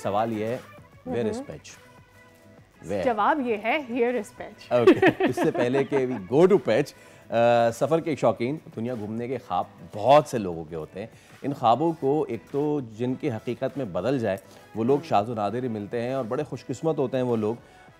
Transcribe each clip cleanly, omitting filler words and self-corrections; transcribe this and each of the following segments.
सवाल ये है, where is Petch? जवाब ये है, here is Petch. Okay. इससे पहले कि we go to Petch, सफ़र के शौकीन, दुनिया घूमने के ख्वाब बहुत से लोगों के होते हैं। इन ख्वाबों को एक तो जिनकी हकीकत में बदल जाए वो लोग शाज़ व नादिर ही मिलते हैं, और बड़े खुशकिस्मत होते हैं वो लोग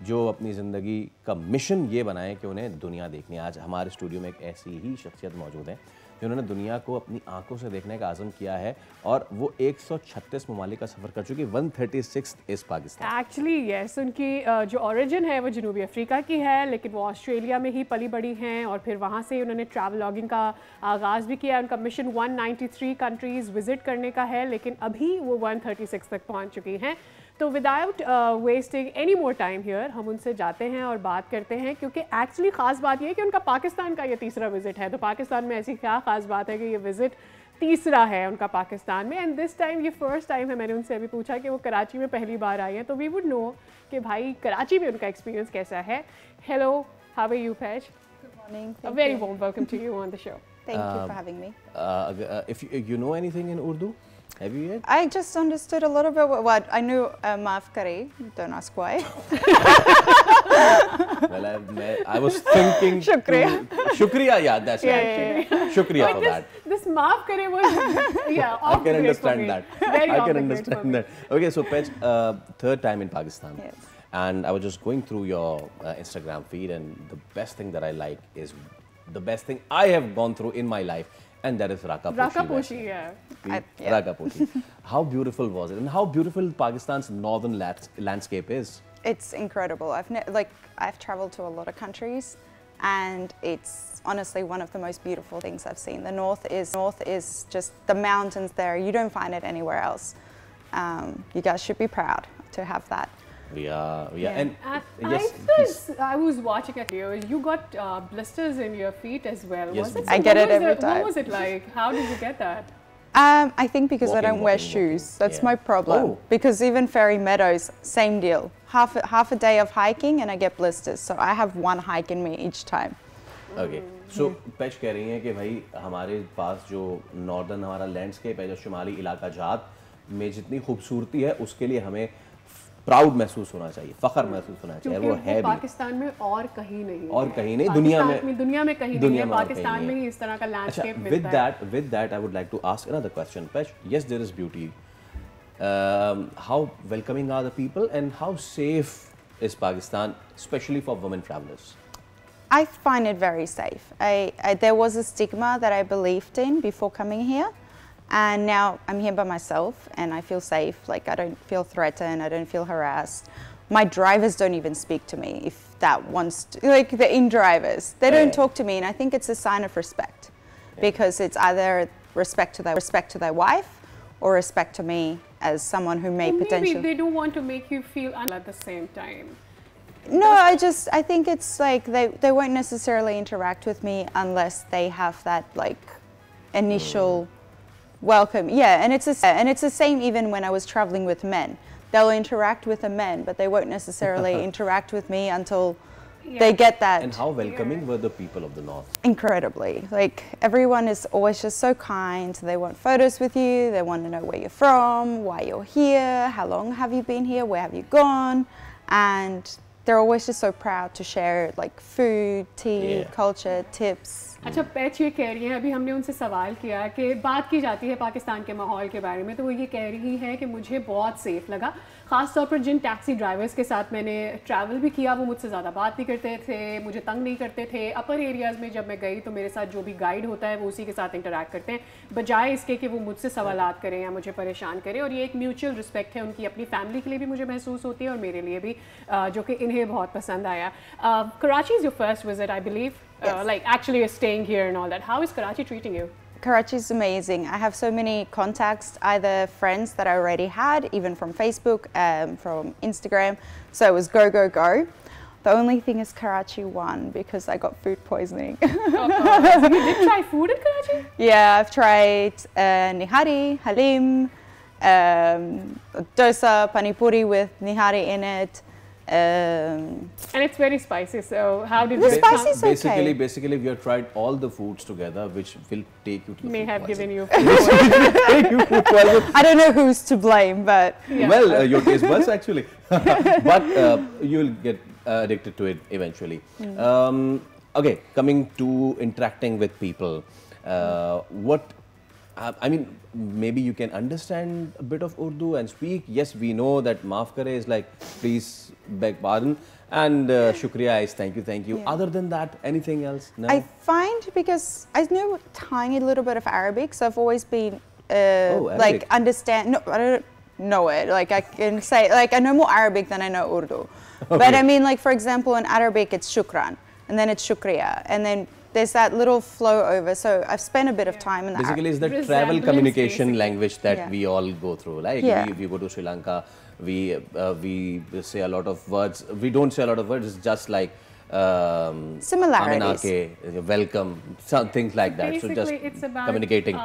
जो अपनी ज़िंदगी का मिशन ये बनाएं कि उन्हें दुनिया देखनी है। आज हमारे स्टूडियो में एक ऐसी ही शख्सियत मौजूद है जिन्होंने दुनिया को अपनी आंखों से देखने का आज़म किया है, और वो 136 ममालिक का सफ़र कर चुकी है। 136 इस पाकिस्तान। एक्चुअली यस, उनकी जो ओरिजिन है वो जनूबी अफ्रीका की है, लेकिन वो ऑस्ट्रेलिया में ही पली बड़ी हैं, और फिर वहाँ से उन्होंने ट्रैवल लॉगिंग का आगाज़ भी किया। उनका मिशन 193 कंट्रीज़ विज़िट करने का है, लेकिन अभी वो 136 तक पहुँच चुकी हैं। तो without wasting any more time here हम उनसे जाते हैं और बात करते हैं, क्योंकि एक्चुअली ख़ास बात ये है कि उनका पाकिस्तान का ये तीसरा विज़िट है। तो पाकिस्तान में ऐसी क्या ख़ास बात है कि ये विज़िट तीसरा है उनका पाकिस्तान में, एंड दिस टाइम ये फर्स्ट टाइम है। मैंने उनसे अभी पूछा कि वो कराची में पहली बार आई हैं, तो वी वुड नो कि भाई कराची में उनका एक्सपीरियंस कैसा है। हेलो, हाउ आर यू पैच? Good morning, a very warm welcome to you on the show. Thank you for having me. If you know anything in Urdu, have you yet? I just understood a little bit what I knew. Maaf kare, don't ask why. Well, I was thinking. Shukriya. Shukriya, yeah, that's right. Shukriya for that. This maaf kare was, yeah, I can understand that. Very I can understand that. Okay, so Petch, third time in Pakistan. Yes. And I was just going through your Instagram feed, and the best thing that I like is the best thing I have gone through in my life, and that is Raka Poshi. Raka Poshi, yeah. Raka Poshi. How beautiful was it, and how beautiful Pakistan's northern landscape is? It's incredible. I've traveled to a lot of countries, and it's honestly one of the most beautiful things I've seen. The north is just the mountains there. You don't find it anywhere else. You guys should be proud to have that. Yeah. And yes, I was watching a video. You got blisters in your feet as well. Yes, was it? I get it every time. What was it like? How did you get that? I think because I don't wear shoes. That's my problem. Oh. Because even Fairy Meadows, same deal. Half a day of hiking and I get blisters. So I have one hike in me each time. Okay. So Petch कह रही हैं कि भाई हमारे पास जो northern हमारा landscape है, जो शुमाली इलाका जात में जितनी खूबसूरती है, उसके लिए हमें प्राउड महसूस होना चाहिए, फख्र महसूस होना चाहिए। वो है भी पाकिस्तान में और कहीं नहीं, और कहीं नहीं, दुनिया में कहीं नहीं है, पाकिस्तान में ही इस तरह का लैंडस्केप मिलता है। With that, I would like to ask another question, Petch. Yes, there is beauty. How welcoming are the people, and how safe is Pakistan, especially for women travelers? I find it very safe. There was a stigma that I believed in before coming here. And now I'm here by myself and I feel safe. Like I don't feel threatened, I don't feel harassed. My drivers don't even speak to me if that wants to, like the in-drivers. They don't talk to me, and I think it's a sign of respect. Because it's either respect to their wife or respect to me as someone who may potentially... Maybe they don't want to make you feel at the same time. No, I think it's like they won't necessarily interact with me unless they have that like initial... welcome, yeah, and it's the same even when I was traveling with men. They'll interact with the men, but they won't necessarily interact with me until they get that. And how welcoming were the people of the north? Incredibly. Like everyone is always just so kind. They want photos with you. They want to know where you're from, why you're here, how long have you been here, where have you gone, and they're always just so proud to share like food, tea, culture, tips. अच्छा, patch ये कह रही है, अभी हमने उनसे सवाल किया कि बात की जाती है पाकिस्तान के माहौल के बारे में, तो वो ये कह रही है कि मुझे बहुत सेफ़ लगा। ख़ास तौर पर जिन टैक्सी ड्राइवर्स के साथ मैंने ट्रैवल भी किया वो मुझसे ज़्यादा बात नहीं करते थे, मुझे तंग नहीं करते थे। अपर एरियाज़ में जब मैं गई तो मेरे साथ जो भी गाइड होता है वो उसी के साथ इंटरैक्ट करते हैं, बजाय इसके कि वो मुझसे सवालात करें या मुझे परेशान करें। और ये एक म्यूचुअल रिस्पेक्ट है उनकी अपनी फैमिली के लिए भी मुझे महसूस होती है और मेरे लिए भी, जो कि इन्हें बहुत पसंद आया। Karachi is your first visit, I believe, like actually you're staying here and all that. How is Karachi treating you? Karachi's amazing. I have so many contacts, either friends that I already had, even from Facebook, from Instagram. So it was go, go, go. The only thing is Karachi won because I got food poisoning. So you did try food in Karachi? Yeah, I've tried nihari, halim, dosa, pani puri with nihari in it, And it's very spicy, so how did you spicy is okay. Basically, we have tried all the foods together, which will take you to the may food have poison. given you Take you food poison. I don't know who's to blame, but Yeah. Well, your taste buds actually, but you'll get addicted to it eventually. Okay, coming to interacting with people, what I mean, maybe you can understand a bit of Urdu and speak. Yes, we know that maaf kare is like please, beg pardon, and shukriya is thank you, thank you. Yeah. Other than that, anything else? No. I find because I know a tiny little bit of Arabic, so I've always been Arabic. like understand. No, I don't know it. Like I can say, like I know more Arabic than I know Urdu. Okay. But I mean, like for example, in Arabic it's shukran, and then it's shukriya, and then there's that little flow over. So I've spent a bit of time in the Basically, it's the travel Resemblance, communication basically. language that Yeah. we all go through. Like Yeah. we go to Sri Lanka, we say a lot of words. We don't say a lot of words. It's just like Similarities. Aminake, welcome, some things like that. Basically, so just it's about communicating.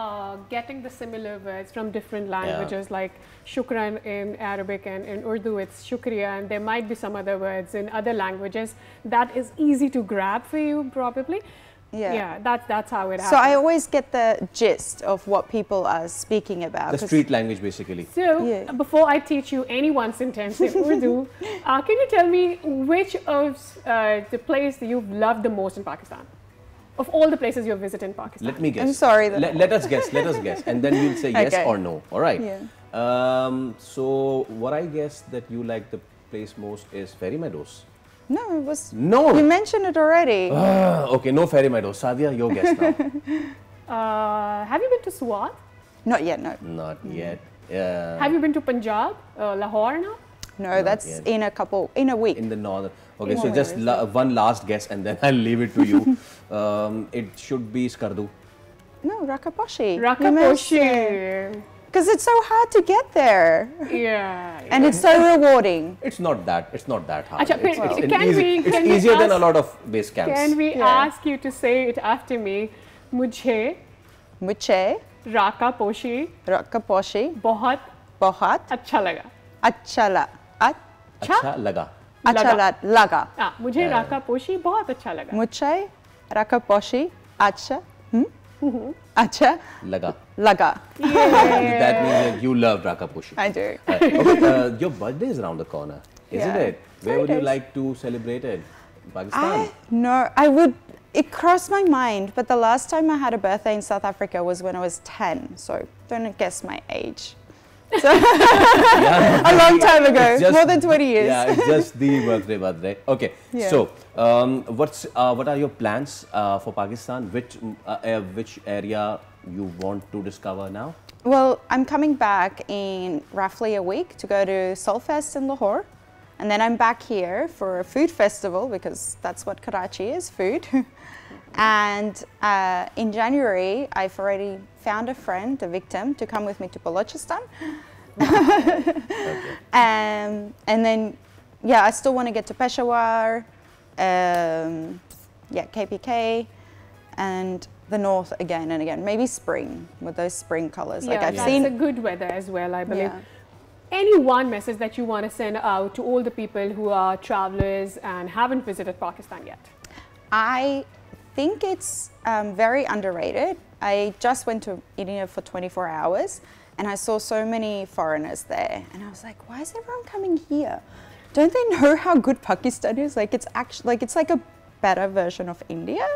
Getting the similar words from different languages, like shukran in Arabic, and in Urdu it's shukriya, and there might be some other words in other languages that is easy to grab for you probably. Yeah. That's how it happens. So I always get the gist of what people are speaking about. The 'cause- street language, basically. So, Yeah. before I teach you any one sentence in Urdu, can you tell me which of the place that you've loved the most in Pakistan? Of all the places you've visited in Pakistan? Let me guess. I'm sorry that- Let us guess. Let us guess, and then you'll say yes Okay. or no. All right. Yeah. So what I guess that you like the place most is Fairy Meadows. No, it was. No. You mentioned it already. Okay, no Fairy Meadows. Sadia, your guess now. Have you been to Swat? Not yet. No. Not yet. Have you been to Punjab, Lahore now? No, that's yet. in a week. In the northern. Okay, In so the just one last guess, and then I'll leave it to you. It should be Skardu. No, Rakaposhi. Rakaposhi. Because it's so hard to get there, Yeah. and it's so rewarding. It's not that. It's not that hard. Acha, It's, can an easy, we- it's can we easier than a ask- lot of base camps. Can we Yeah. ask you to say it after me? Mujhe Muche, Rakaposhi Rakaposhi, बहुत Bohat, अच्छा लगा. Achala, अच्छा लगा. Achala, Laga. मुझे राकापोशी बहुत अच्छा लगा. Muche, Rakaposhi, Acha, Acha, लगा. Laga. That means that you love Rakaposhi. I do. Okay, your birthday is around the corner, isn't Yeah. it? Where would you It is. like to celebrate it? Pakistan. I would. It crossed my mind, but the last time I had a birthday in South Africa was when I was 10. So don't guess my age. So Yeah, a long time ago, it's just- more than 20 years. Yeah, it's just the birthday. Okay, Yeah. so what are your plans for Pakistan? Which area you want to discover now? Well, I'm coming back in roughly a week to go to Soulfest in Lahore. And then I'm back here for a food festival because that's what Karachi is, food. And in January, I've already found a friend, a victim, to come with me to Balochistan. And then, yeah, I still want to get to Peshawar, KPK, and the north again and again. Maybe spring with those spring colors. Like I've that's seen. a good weather as well, I believe. Yeah. Any one message that you want to send out to all the people who are travelers and haven't visited Pakistan yet? I think it's very underrated. I just went to India for 24 hours and I saw so many foreigners there. And I was like, why is everyone coming here? Don't they know how good Pakistan is? Like it's actually, it's like a better version of India.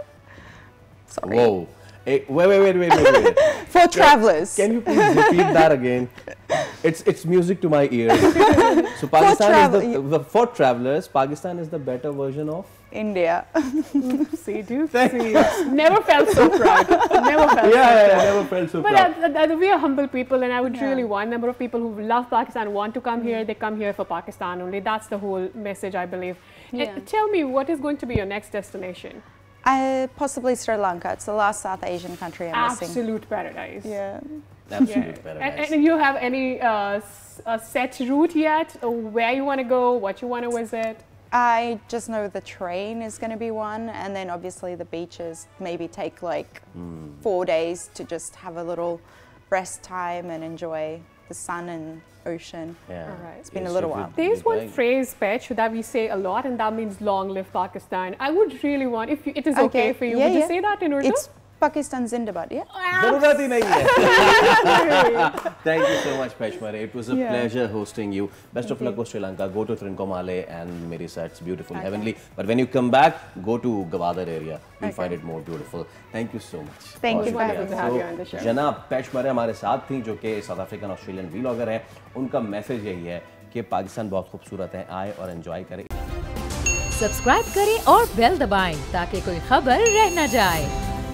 Sorry. Whoa. Hey, wait. For travelers. Can you please repeat that again? It's music to my ears. So Pakistan is for travelers, Pakistan is the better version of India. See, never felt so proud. Never felt so proud. never felt so proud. But we are humble people, and I would really want a number of people who love Pakistan, want to come here, they come here for Pakistan only. That's the whole message, I believe. Yeah. And tell me, what is going to be your next destination? Possibly Sri Lanka. It's the last South Asian country I'm missing. Absolute paradise. Yeah. Absolute paradise. And you have any set route yet? Or where you want to go, what you want to visit? I just know the train is going to be one, and then obviously the beaches maybe take like 4 days to just have a little rest time and enjoy the sun and ocean. Yeah. Alright. It's been a little while. There's one phrase, Petch, that we say a lot, and that means "Long live Pakistan." I would really want, if it is okay for you, would you say that in Urdu? It's Pakistan Zindabad, yeah. ज़रूरत ही नहीं है. Thank you so much, Pech Murey. It was a pleasure hosting you. Best of luck with Sri Lanka. Go to Trincomalee and Miri It's beautiful, heavenly. But when you come back, go to Gwadar area. You'll find it more beautiful. Thank you so much. Thank you for having me on the show. जनाब Pech Murey हमारे साथ थी, जो कि south African Australian vlogger है. उनका message यही है कि पाकिस्तान बहुत खूबसूरत है, आए और एंजॉय करें. सब्सक्राइब करें और बेल दबाएं ताकि कोई खबर रह न जाए.